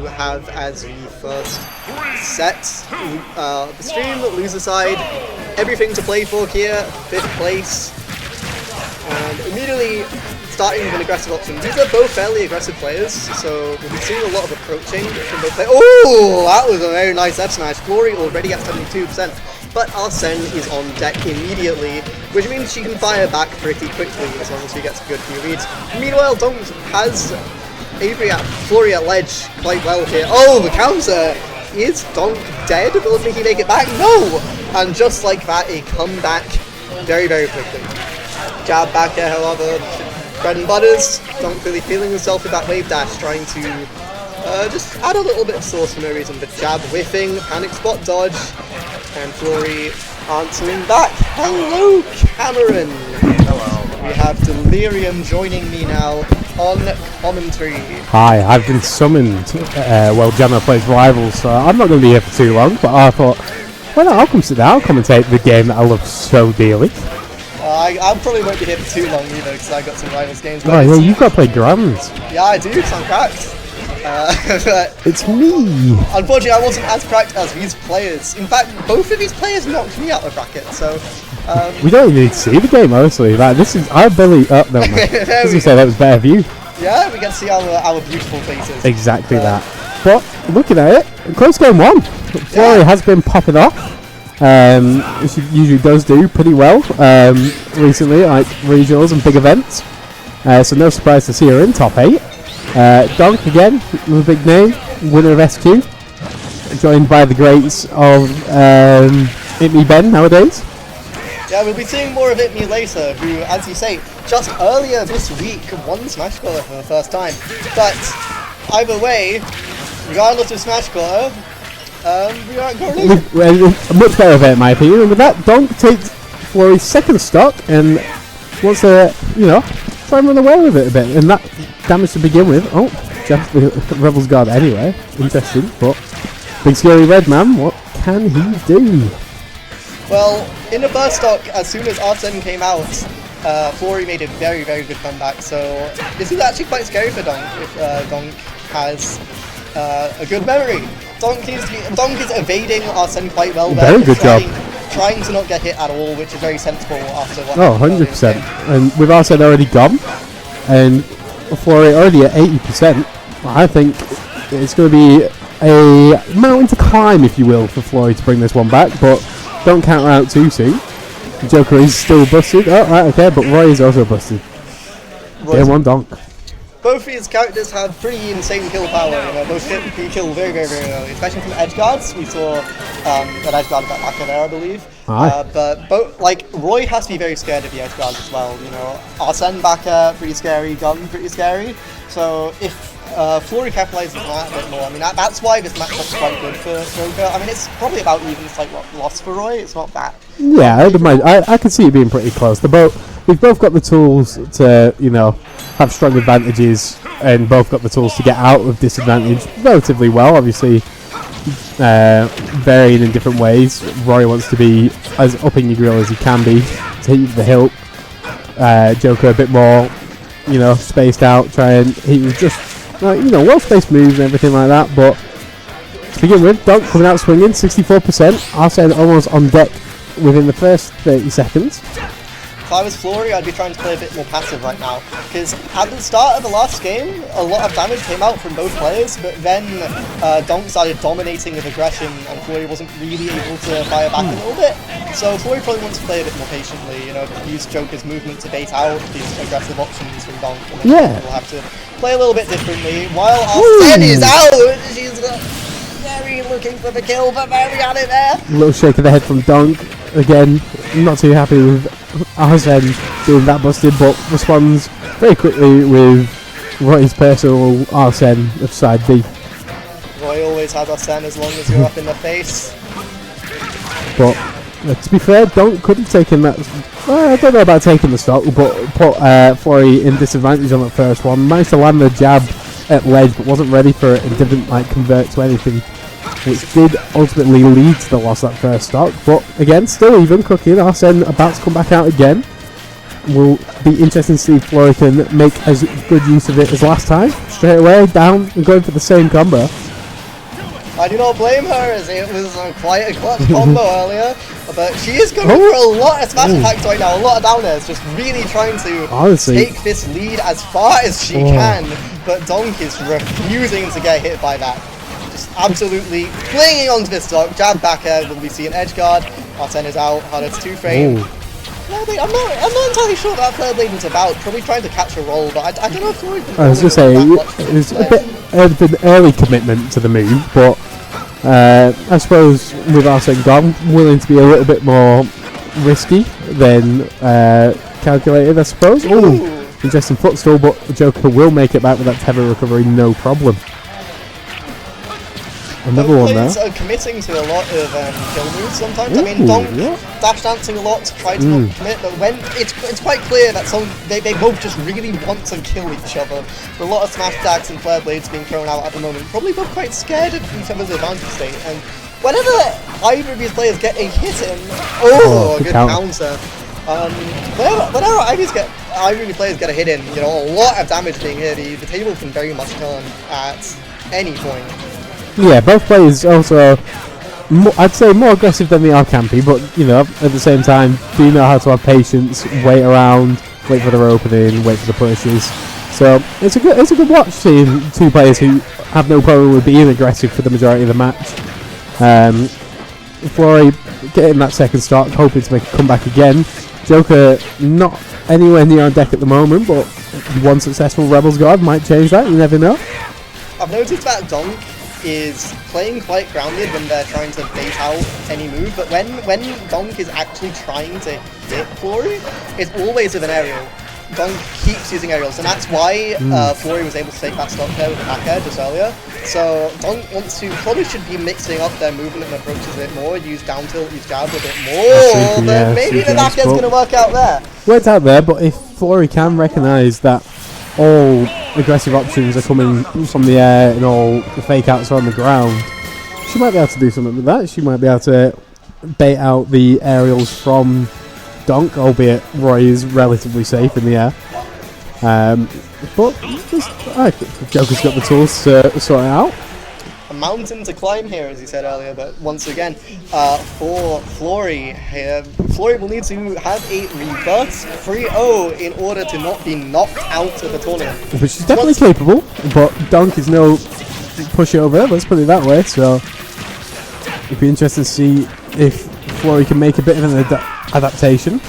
have as the first set. The stream, loser side, everything to play for here, 5th place. And immediately starting with an aggressive option. These are both fairly aggressive players, so we'll be seeing a lot of approaching from both players. Oh, that was a very nice F smash. Flori already at 72%, but Arsene is on deck immediately, which means she can fire back pretty quickly as long as she gets a good few reads. Meanwhile, D0nk has Flori at ledge quite well here. Oh, the counter! Is D0nk dead? Will he make it back? No! And just like that, a comeback very, very quickly. Jab back here, however, bread and butters. D0nk really feeling himself with that wave dash, trying to just add a little bit of sauce for no reason. But jab whiffing, panic spot dodge, and Flori answering back. Hello, Cameron! Hello. We have Delirium joining me now on commentary. Hi, I've been summoned, Jammer plays Rivals, so I'm not going to be here for too long, but I thought, well, I'll come sit down, I'll commentate the game that I love so dearly. I probably won't be here for too long either, because I got some Rivals games. Oh yeah, you've got to play Grand. Yeah, I do, because I'm cracked. It's me! Unfortunately, I wasn't as cracked as these players. In fact, both of these players knocked me out of bracket, so... we don't even need to see the game, honestly. Like, this is... I barely... Oh, no, man. As you say, that was better view. Yeah, we get to see our beautiful faces. Exactly that. But, looking at it, close game 1. Flori has been popping off. She usually does do pretty well recently, like regionals and big events. So no surprise to see her in top 8. D0nk again, with a big name, winner of SQ, joined by the greats of Itme Ben nowadays. Yeah, we'll be seeing more of Itme later, who, as you say, just earlier this week won Smash Caller for the first time. But either way, regardless of Smash Caller, we are at Coronation. A much better event in my opinion, and with that, D0nk takes Flori's second stock and wants to, try and run away with it a bit, and that damage to begin with. Oh, just the Rebel's Guard anyway. Interesting, but big scary red man, what can he do? Well, in the first stock, as soon as Arsene came out, Flori made a very, very good comeback, so this is actually quite scary for D0nk if D0nk has a good memory. D0nk is evading Arsene quite well there. Very good job. Trying to not get hit at all, which is very sensible after what happened. 100%. And with Arsene already gone, and Flori already at 80%, I think it's going to be a mountain to climb, if you will, for Flori to bring this one back, but don't count her out too soon. Joker is still busted. Oh, right, okay, but Roy is also busted. Game 1 D0nk. Both of these characters have pretty insane kill power, both can kill very, very, very early, especially from edge guards. We saw an edge guard back there, I believe. But both, Roy has to be very scared of the edge guards as well, Arsene back pretty scary, Gun pretty scary. So if Flori capitalizes on that a bit more, I mean, that's why this matchup's quite good for Joker. I mean, it's probably about even slight loss for Roy, it's not that. Yeah, I can see it being pretty close. We've both got the tools to, have strong advantages, and both got the tools to get out of disadvantage relatively well, obviously varying in different ways. Roy wants to be as up in your grill as he can be, to hit you with the hilt. Joker a bit more, spaced out, he was just, well-spaced moves and everything like that, but to begin with, D0nk coming out swinging, 64%, Arsene almost on deck within the first 30 seconds. If I was Flori, I'd be trying to play a bit more passive right now, because at the start of the last game, a lot of damage came out from both players, but then D0nk started dominating with aggression, and Flori wasn't really able to fire back a little bit. So Flori probably wants to play a bit more patiently, use Joker's movement to bait out these aggressive options from D0nk, and then we'll have to play a little bit differently. While Arsene is out, she's very looking for the kill, but very got it there. A little shake of the head from D0nk. Again, not too happy with Arsene being that busted, but responds very quickly with Roy's personal Arsene of side B. Roy always has Arsene as long as you're up in the face. But to be fair, D0nk could have taken that. I don't know about taking the stock, but put Flori in disadvantage on that first one. Managed to land the jab at ledge, but wasn't ready for it and didn't convert to anything, which did ultimately lead to the loss of that first stock. But again, still even cooking. Arsene about to come back out again. Will be interesting to see if Flori can make as good use of it as last time. Straight away down and going for the same combo. I do not blame her, as it was quite a clutch combo earlier. But she is going for a lot of smash attacks right now, a lot of down airs, just really trying to take this lead as far as she can. But D0nk is refusing to get hit by that. Just absolutely clinging onto this stock. Jab back air, will we see an edge guard? Arsene is out, Hardhead's 2-frame. I'm not entirely sure what that third lane was about. Probably trying to catch a roll, but I don't know if Flori can. I was going to say, it was a bit of an early commitment to the move, but I suppose with Arsene gone, willing to be a little bit more risky than calculated, I suppose. Ooh, interesting footstool, but the Joker will make it back with that tether recovery, no problem. Another one there. Are committing to a lot of kill moves sometimes. I mean, D0nk dash dancing a lot to try to not commit, but when it's quite clear that they both just really want to kill each other. There are a lot of smash attacks and flare blades being thrown out at the moment. Probably both quite scared of each other's advantage state. And whenever either of these players get a hit in, good counter. Whenever either of these players get a hit in, you know, a lot of damage being hit. The table can very much turn at any point. Yeah, both players also, I'd say more aggressive than they are campy, but, you know, at the same time, do know how to have patience, wait around, wait for their opening, wait for the pushes. So, it's a good watch seeing two players who have no problem with being aggressive for the majority of the match. Flori getting that second start, hoping to make a comeback again. Joker not anywhere near on deck at the moment, but one successful Rebels guard might change that, you never know. I've noticed that D0nk is playing quite grounded when they're trying to bait out any move, but when D0nk is actually trying to hit Flori, it's always with an aerial. D0nk keeps using aerials, and that's why Flori was able to take that stock there with the back air just earlier. So D0nk probably should be mixing up their movement and approaches a bit more, use down tilt, use jab a bit more, but maybe the back air's going to work out there. Worked out there, but if Flori can recognise that all aggressive options are coming from the air and all the fake outs are on the ground, she might be able to do something with that. She might be able to bait out the aerials from D0nk, albeit Roy is relatively safe in the air. But Joker's got the tools to sort it out. A mountain to climb here, as he said earlier, but once again, for Flori here, Flori will need to have a reverse 3-0 in order to not be knocked out of the tournament. But she's definitely capable, but D0nk is no pushover, let's put it that way, so it'd be interesting to see if Flori can make a bit of an adaptation.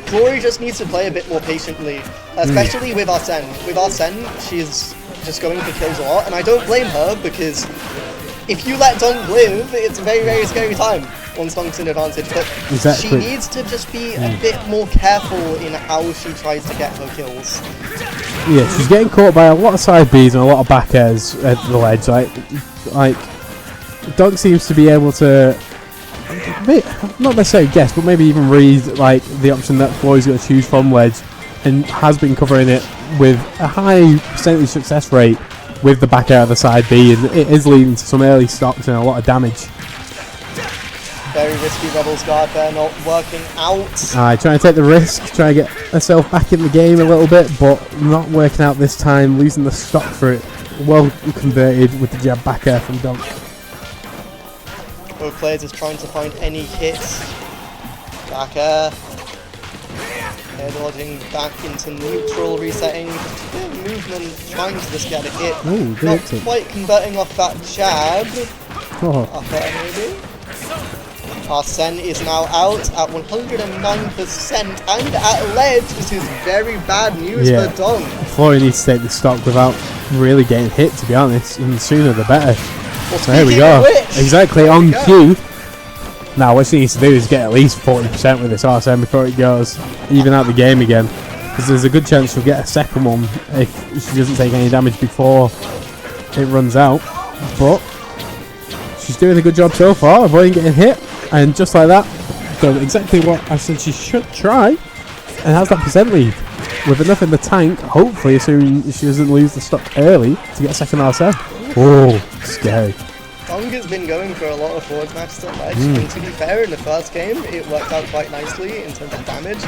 Flori just needs to play a bit more patiently, especially with Arsene. With Arsene, she's just going for kills a lot, and I don't blame her, because if you let D0nk live, it's a very, very scary time once D0nk's in advantage, but she needs to just be a bit more careful in how she tries to get her kills. Yeah, she's getting caught by a lot of side Bs and a lot of back airs at the ledge. Like D0nk seems to be able to, not necessarily guess, but maybe even read like the option that Flori's going to choose from ledge, and has been covering it with a high percentage success rate with the back air of the side B, and it is leading to some early stocks and a lot of damage. Very risky Rebels guard there, not working out. Trying to take the risk, trying to get herself back in the game a little bit, but not working out this time, losing the stock for it. Well converted with the jab back air from D0nk. Both players is trying to find any hits. Back air. Air dodging back into neutral, resetting. Movement, trying to just get a hit. Ooh, not quite converting off that jab. Up there maybe. Arsene is now out at 109% and at ledge. This is very bad news for D0nk. Flori needs to take the stock without really getting hit, to be honest, and the sooner the better. Well, so here we go. Exactly on cue. Now what she needs to do is get at least 40% with this Arsene before it goes even out the game again, because there's a good chance she'll get a second one if she doesn't take any damage before it runs out. But she's doing a good job so far, avoiding getting hit, and just like that, done exactly what I said she should try, and has that percent lead. With enough in the tank, hopefully assuming she doesn't lose the stock early, to get a second Arsene. Oh, scary. D0nk has been going for a lot of forward smashes at ledge, and to be fair, in the first game, it worked out quite nicely in terms of damage.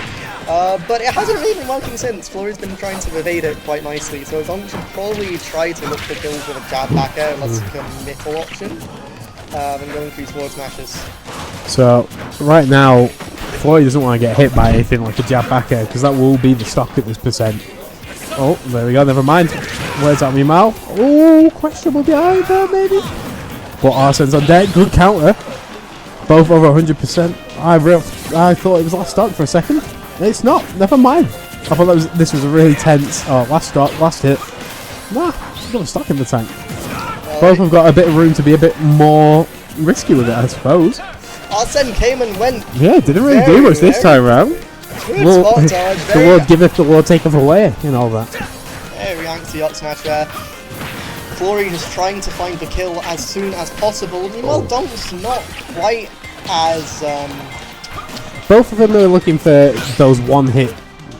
But it hasn't really been working since. Flori's been trying to evade it quite nicely, so D0nk should probably try to look for kills with a jab back air unless it's a middle option, and going through forward smashes. So, right now, Flori doesn't want to get hit by anything like a jab back air, because that will be the stock at this percent. Oh, there we go, never mind. Words out of your mouth. Oh, questionable behind there, maybe? But Arsene's on deck, good counter. Both over 100%. I thought it was last stock for a second. It's not, never mind. I thought this was a really tense, last stock, last hit. Nah, she's got a stock in the tank. Both have got a bit of room to be a bit more risky with it, I suppose. Arsene came and went. Yeah, didn't really do much this time around. The Lord giveth, the Lord taketh away, and all that. Very antsy up smash there. Flori just trying to find the kill as soon as possible. Meanwhile, D0nk's not quite as. Both of them are looking for those one-hit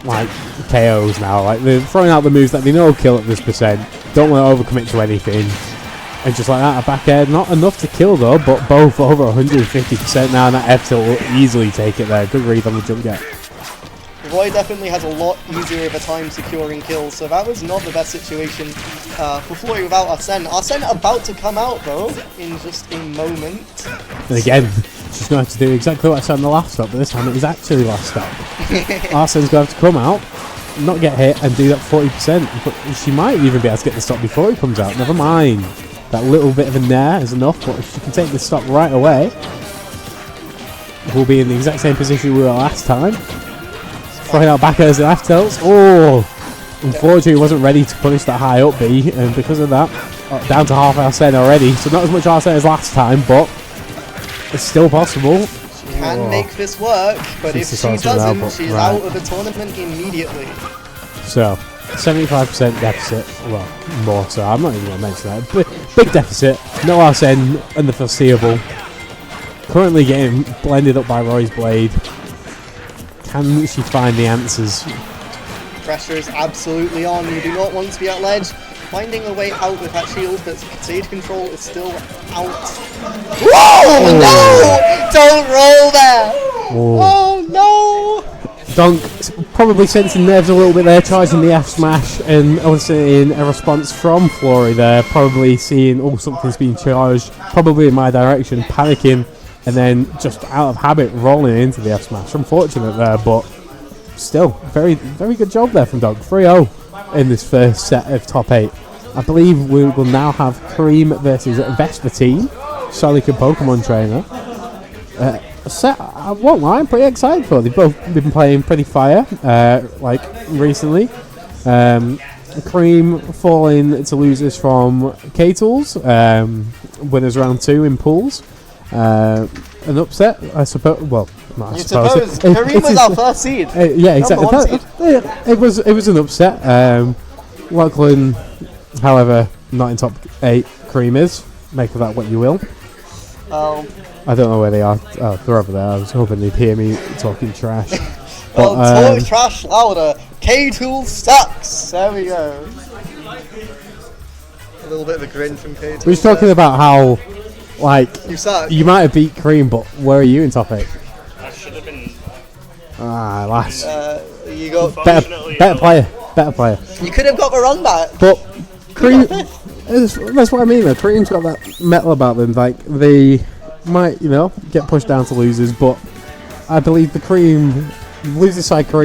like KOs now. Like they're throwing out the moves that they know will kill at this percent. Don't want to overcommit to anything. And just like that, a back air, not enough to kill though, but both over 150% now, and that F tilt will easily take it there. Good read on the jump get. Roy definitely has a lot easier of a time securing kills, so that was not the best situation for Flori without Arsene. Arsene about to come out though, in just a moment. And again, she's going to have to do exactly what I said on the last stop, but this time it is actually last stop. Arsene's going to have to come out, not get hit, and do that 40%. But she might even be able to get the stop before he comes out, never mind. That little bit of a nair is enough, but if she can take the stop right away, we'll be in the exact same position we were last time. Throwing out back airs and F tilts. Oh! Unfortunately, he wasn't ready to punish that high up B, and because of that, down to half Arsene already. So not as much Arsene as last time, but it's still possible. She can make this work, but if she doesn't, she's out of the tournament immediately. So, 75% deficit. Well, more so. I'm not even going to mention that. Big deficit. No Arsene in the foreseeable. Currently getting blended up by Roy's blade. Can she find the answers? Pressure is absolutely on. You do not want to be at ledge. Finding a way out with that shield, but stage control is still out. Whoa! No! Don't roll there! Oh no! D0nk probably sensing nerves a little bit there, charging the F smash, and obviously in a response from Flori there, probably seeing, something's being charged, probably in my direction, panicking, and then just out of habit rolling into the F smash. Unfortunate there, but still, very, very good job there from D0nk. 3-0 in this first set of top 8. I believe we will now have Cream versus Vesper team, Sonic and Pokemon trainer. Set, I won't lie, I'm pretty excited for. They've both been playing pretty fire, like recently. Cream falling to losers from K-Tools, winners round 2 in pools. An upset, I suppose. Well, not I suppose. Kareem was our first seed. Yeah, exactly. It was an upset. Lachlan, however, not in top 8. Cream is. Make of that what you will. I don't know where they are. Oh, they're over there. I was hoping they'd hear me talking trash. But, talk trash louder. K-Tool sucks. There we go. A little bit of a grin from K-Tool. We were talking about how, like, you suck. You might have beat Cream, but where are you in top 8? I should have been. Lass. You got better player. You could have got the run back. But Cream, that's what I mean though. Cream's got that metal about them. Like, they might, get pushed down to losers, but I believe the Cream, loser side Cream